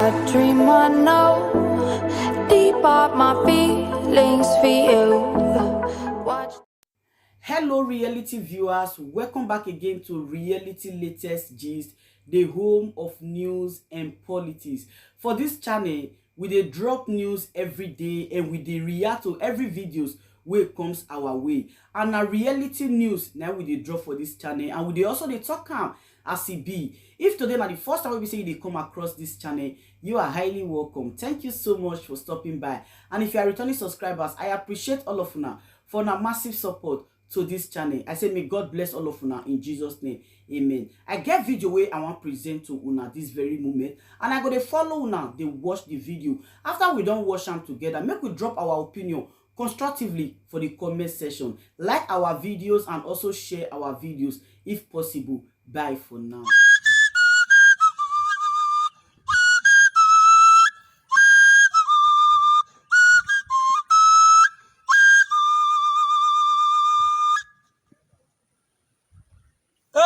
A dream I know, deep up my feelings for you. Watch. Hello reality viewers, welcome back again to Reality Latest Gist, the home of news and politics. For this channel, we dey drop news every day and we dey react to every videos wey comes our way. And na reality news now we dey drop for this channel, and we dey also dey talk am as e be. If today na the first time we say you dey come across this channel, you are highly welcome. Thank you so much for stopping by. And if you are returning subscribers, I appreciate all of una for una massive support to this channel. I say may God bless all of una in Jesus name. Amen. I get video where I want present to una this very moment, and I go to follow una, they watch the video. After we don't watch them together, make we drop our opinion constructively for the comment section. Like our videos and also share our videos if possible. Bye for now.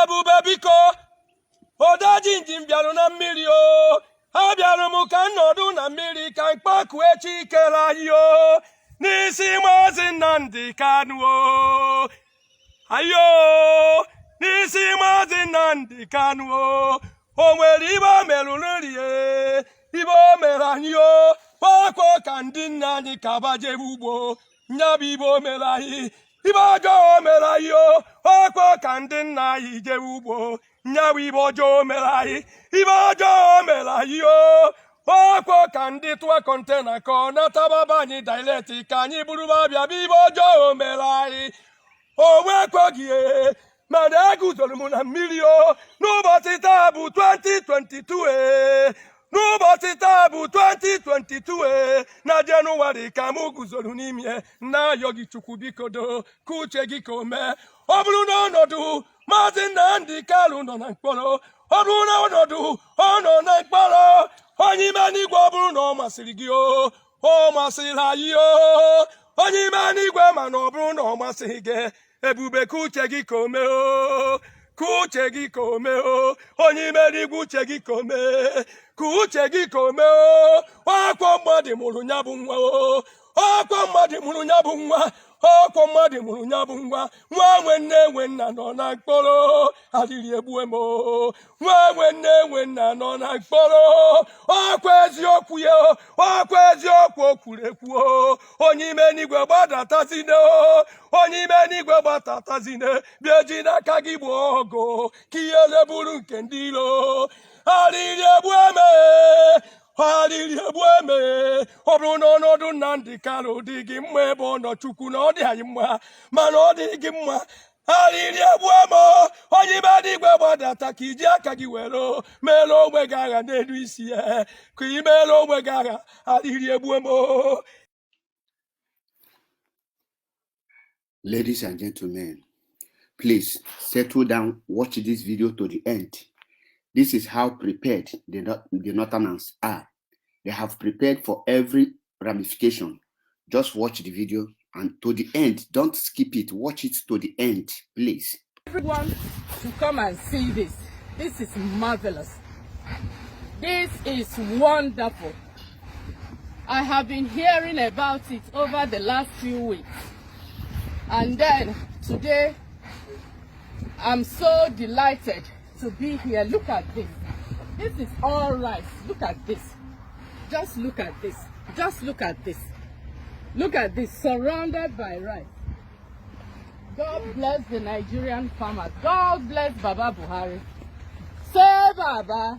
Ebube biko odaji njim bịarụ na mmiri o ha bịarụ m ka nnọdụ na mmiri ka mkpaku echi kere anyị o n'isi Maazị Nnamdi Kanu o ayo n'isi Maazị Nnamdi Kanu o nwere ibe o merụrụ rie ibe o mere anyị o kwakwo ka ndị nna anyị ka bajebe ugbo nya bụ ibe o mere anyị ibe ọjọọ mere anyị o kwakwo ka ndị nna anyị jebe ugbo nya bụ ibe ọjọọ mere anyị ibe ọjọọ mere anyị o kwakwo ka ndị tụọ kọntena ka ọ natababa anyị daileti ka anyị bụrụ babịa bụ ibe ọjọọ mere anyị o nwekweghị mana eguzoro m na mmiri o n'ụbọchị taa bụ 2022 n'ụbọchị taa bụ 2022 na Jenụwarị ka m guzoro n'ime na-ayọ gị Chukwu biko do ka uche gị ka o mee. Ọ bụrụ na ọnọdụ Maazị Nnamdi Kanu nọ na mkpọrọ, ọ bụrụ na ọnọdụ ọ nọ na mkpọrọ, onye ime n'igwe ọ bụrụ na ọ masịrị gị o ọ masịrị anyị o onye ime n'igwe ma na ọ bụrụ na ọ masịrị gị Ebube ka uche gị ka o mee o ka uche gị ka o mee o onye ime n'igwe uche gị ka o mee ka uche gị ka o mee o ọkwa mmadụ mụrụ nya bụ nwa o ọkwa mmadụ mụrụ nya bụ nwa ọkwa mmadụ mụrụ nya bụ nwa nwa nwe nne nwe nna nọ na mkpọrọ adịrị egbue m o nwa nwe nne nwe nna nọ na mkpọrọ ọkwa eziokwu ya ọkwa eziokwu o kwuru ekwu o onye ime n'igwe gbadatazine o onye ime n'igwe gbatatazine bịa ji n'aka gị bụ ọgụ ka ihe leburu nke ndị iro adịrị egbue m adịrị egbue m ọ bụrụ na ọnọdụ Nnamdi Kanu dị gị mma ebe ọ nọ Chukwu na ọ dị anyị mma mana ọ dị gị mma adịrị egbue m onye ime n'igwe gbadata ka iji aka gị were mere onwe gị agha n'elu isi ya ka ị mere onwe gị agha adịrị egbue m. Ladies and gentlemen, please settle down, watch this video to the end. This is how prepared the Northerners are. They have prepared for every ramification. Just watch the video and to the end. Don't skip it. Watch it to the end, please. Everyone to come and see this. This is marvelous. This is wonderful. I have been hearing about it over the last few weeks. And then today, I'm so delighted to be here. Look at this. This is all rice. Look at this. Just look at this. Just look at this. Look at this, surrounded by rice. God bless the Nigerian farmers. God bless Baba Buhari. Say Baba.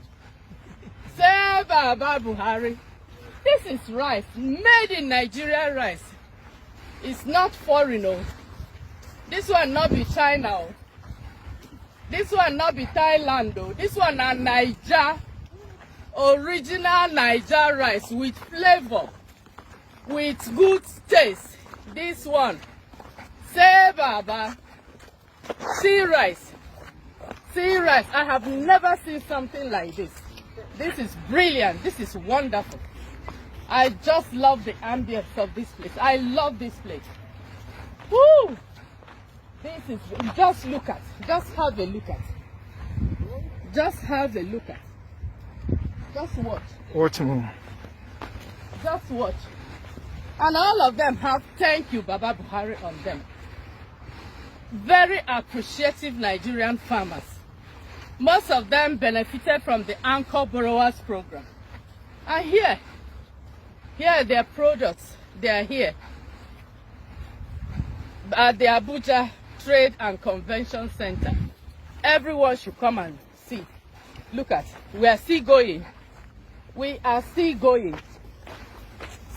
Say Baba Buhari. This is rice, made in Nigeria rice. It's not foreign. Oh. This one not be China. Oh. This one not be Thailand. Oh. This one are Niger. Original Niger rice with flavor, with good taste. This one. Say Baba. See rice. See rice. I have never seen something like this. This is brilliant. This is wonderful. I just love the ambience of this place. I love this place. Woo! This is, just look at, just have a look at. Just have a look at. Just watch. Watch me. Just watch. And all of them have thank you, Baba Buhari, on them. Very appreciative Nigerian farmers. Most of them benefited from the Anchor Borrowers Program. And here are their products. They are here at the Abuja Trade and Convention Center. Everyone should come and see. Look at, we are still going. We are still going.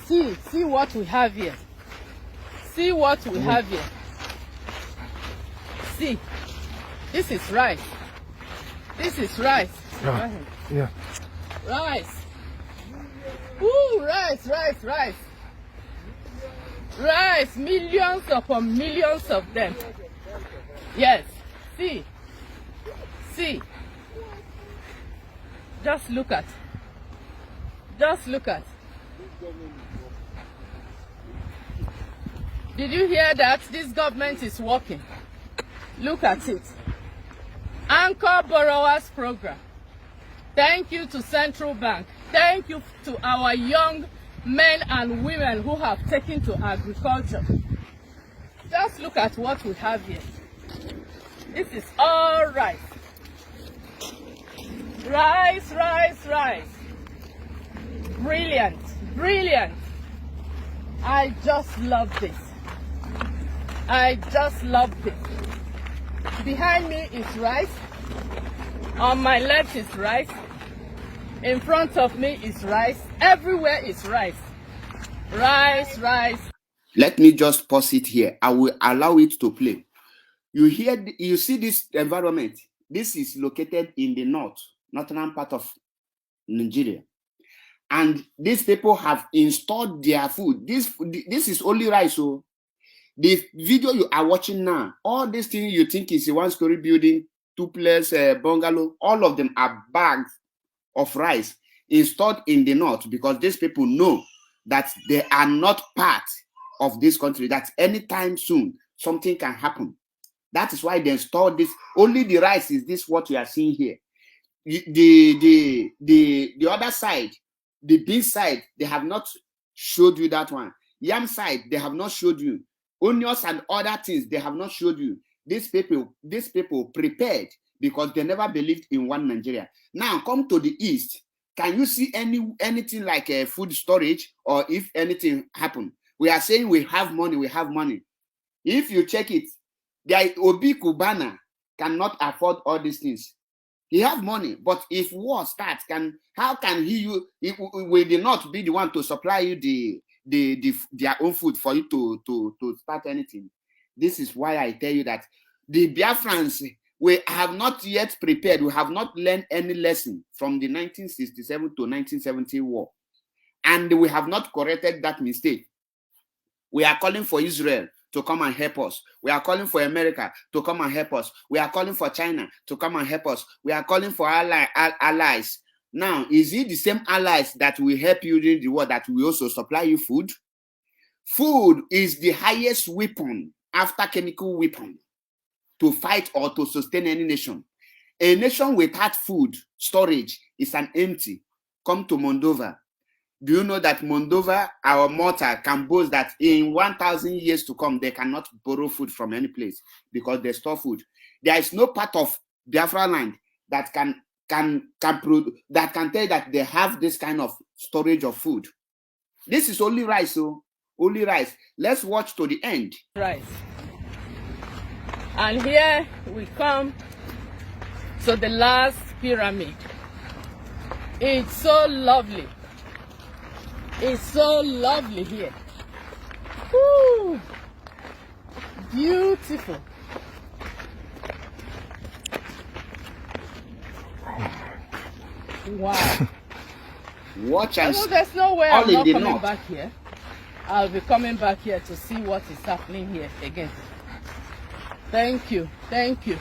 See what we have here. See what we have here. See, this is rice. This is rice. Yeah. Rice. Ooh, rice. Rice, millions upon millions of them. Yes, see. Just look at. Did you hear that? This government is working. Look at it. Anchor Borrowers Program. Thank you to Central Bank. Thank you to our young men and women who have taken to agriculture. Just look at what we have here. This is all rice. Rice. Brilliant. I just love this. Behind me is rice. On my left is rice. In front of me is rice. Everywhere is rice. Rice. Let me just pause it here. I will allow it to play. You see this environment. This is located in the northern part of Nigeria. And these people have installed their food. This is only rice. So the video you are watching now, all these things you think is a one-story building, duplex, bungalow, all of them are bags of rice installed in the north, because these people know that they are not part of this country, that anytime soon something can happen. That is why they installed this. Only the rice is this what you are seeing here. The other side, the bean side, they have not showed you that one. Yam side, they have not showed you. Onions and other things, they have not showed you. These people prepared because they never believed in one Nigeria. Now come to the east. Can you see anything like a food storage, or if anything happened? We are saying we have money. If you check it, the Obi Kubana cannot afford all these things. He have money, but if war starts, how can he will not be the one to supply you their own food for you to start anything? This is why I tell you that the Biafrans, we have not yet prepared. We have not learned any lesson from the 1967 to 1970 war. And we have not corrected that mistake. We are calling for Israel to come and help us. We are calling for America to come and help us. We are calling for China to come and help us. We are calling for allies. Now, is it the same allies that will help you during the war that will also supply you food? Food is the highest weapon after chemical weapon to fight or to sustain any nation. A nation without food storage is an empty. Come to Moldova. Do you know that Moldova, our Malta, can boast that in 1,000 years to come, they cannot borrow food from any place because they store food. There is no part of Biafra land that can tell that they have this kind of storage of food. This is only rice, so only rice. Let's watch to the end. Rice. And here we come to the last pyramid. It's so lovely. It's so lovely here. Woo! Beautiful. Wow. Watch and see. There's no way I'm not coming back here. I'll be coming back here to see what is happening here again. Thank you. Thank you.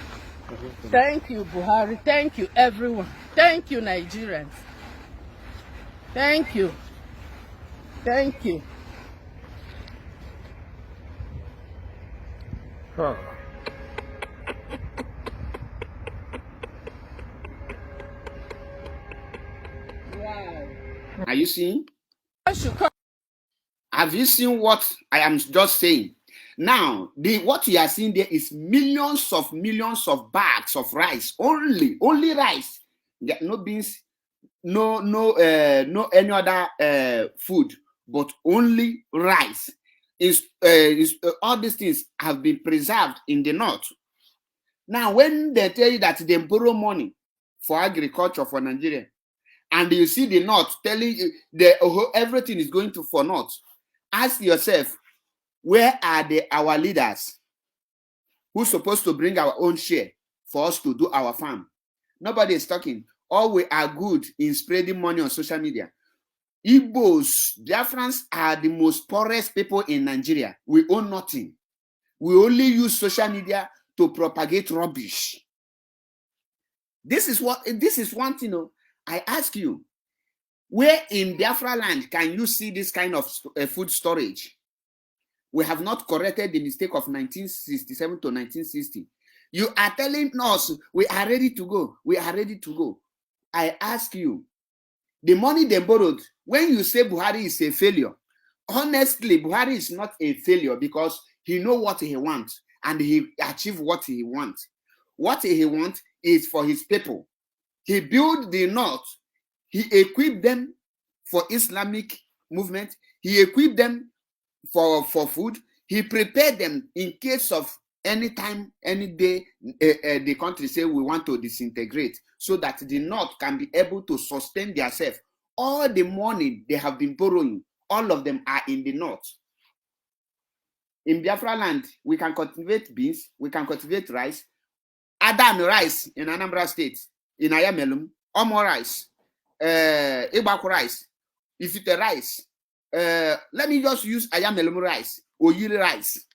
Thank you, Buhari. Thank you, everyone. Thank you, Nigerians. Thank you. Thank you. Huh. Wow. you seeing? Should come. Have you seen what I am just saying? Now, what you are seeing there is millions of bags of rice. Only rice. Yeah, no beans, no any other food, but only rice. All these things have been preserved in the north. Now, when they tell you that they borrow money for agriculture for Nigeria, and you see the north telling you everything is going to for north, ask yourself, where are our leaders who's supposed to bring our own share for us to do our farm? Nobody is talking. All we are good in spreading money on social media. Igbos, Biafrans are the most poorest people in Nigeria. We own nothing. We only use social media to propagate rubbish. This is one thing. I ask you, where in Biafra land can you see this kind of food storage? We have not corrected the mistake of 1967 to 1960. You are telling us we are ready to go. We are ready to go. I ask you, the money they borrowed, when you say Buhari is a failure, honestly, Buhari is not a failure because he knows what he wants and he achieved what he wants. What he wants is for his people. He built the north. He equipped them for Islamic movement. He equipped them for food. He prepared them in case of any time, any day, the country say we want to disintegrate, so that the north can be able to sustain themselves. All the money they have been borrowing, all of them are in the north. In Biafra land, we can cultivate beans, we can cultivate rice. Adam rice in Anambra State, in Ayamelum, Omo rice, Ibaku rice, Ifite rice. Let me just use Ayamelum rice, Oyiri rice,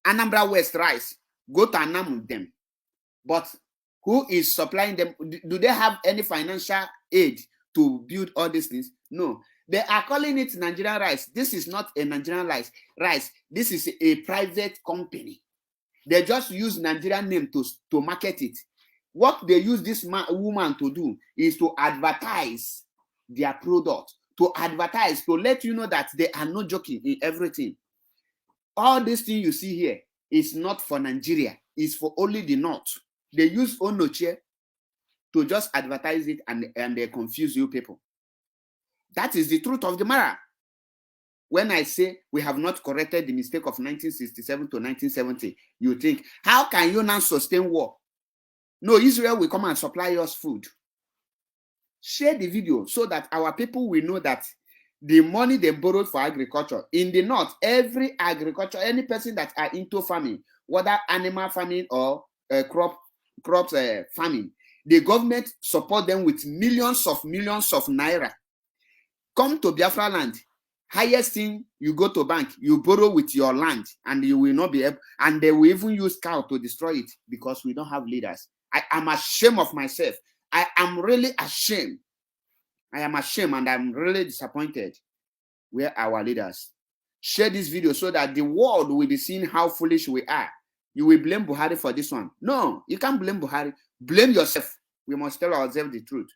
Anambra West rice. Go to Anam with them. But who is supplying them? Do they have any financial aid to build all these things? No. They are calling it Nigerian rice. This is not a Nigerian rice. This is a private company. They just use Nigerian name to market it. What they use this woman to do is to advertise their product, to advertise, to let you know that they are not joking in everything. All this thing you see here is not for Nigeria. It's for only the north. They use Onoche to just advertise it and they confuse you people. That is the truth of the matter. When I say we have not corrected the mistake of 1967 to 1970, you think, how can you now sustain war? No, Israel will come and supply us food. Share the video so that our people will know that the money they borrowed for agriculture in the north, every agriculture, any person that are into farming, whether animal farming or crops farming, the government support them with millions of naira. Come to Biafra land. Highest thing, you go to bank, you borrow with your land, and you will not be able, and they will even use cow to destroy it because we don't have leaders. I am ashamed of myself. I am really ashamed. I am ashamed and I'm really disappointed. Where are our leaders? Share this video so that the world will be seeing how foolish we are. You will blame Buhari for this one. No, you can't blame Buhari. Blame yourself. We must tell ourselves the truth.